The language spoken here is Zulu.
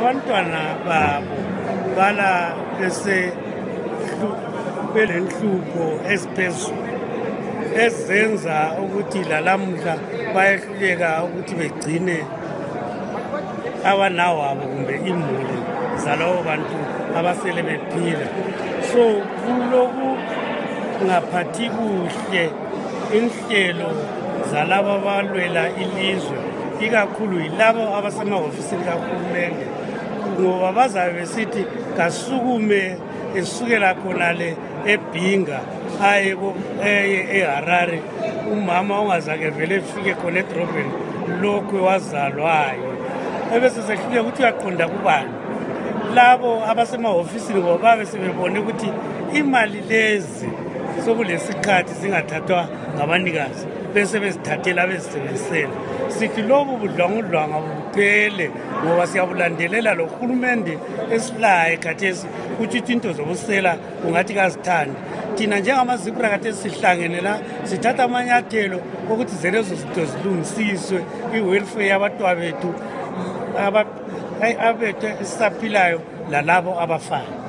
abantwana babo bala belenhlupho eziphezulu ezenza ukuthi lalamhla bayehluleka ukuthi begcine abanawabo kumbe imuli zalabo bantu abasele bephila. So kuloku ngaphathi kuhle inhlelo zalabo abalwela ilizwe, ikakhulu yilabo abasemahofisini kahulumende, ngoba bazabe besithi kasukume esukela khona le eBhinga aye eHarare, umama ongazake vele efike khona edrobheni lokhu wazalwayo, ebese sehluleka ukuthi uyaqonda kubani labo abasemahofisini, ngoba babe sebebone ukuthi imali lezi sokulesikhathi zingathathwa ngabanikazi bese bezithathela bezisebenzisela. Sithi lobu budlwangudlwanga buphele, ngoba siyabulandelela lo hulumende esilayo khathesi ukuthi into zobusela ungathi kazithandi. Thina njengamazibra khathesi sihlangene la sithatha amanyathelo ukuthi zelezo zinto zilungisiswe, i-welfare yabatwa bethu abethu esisaphilayo lalabo abafayo.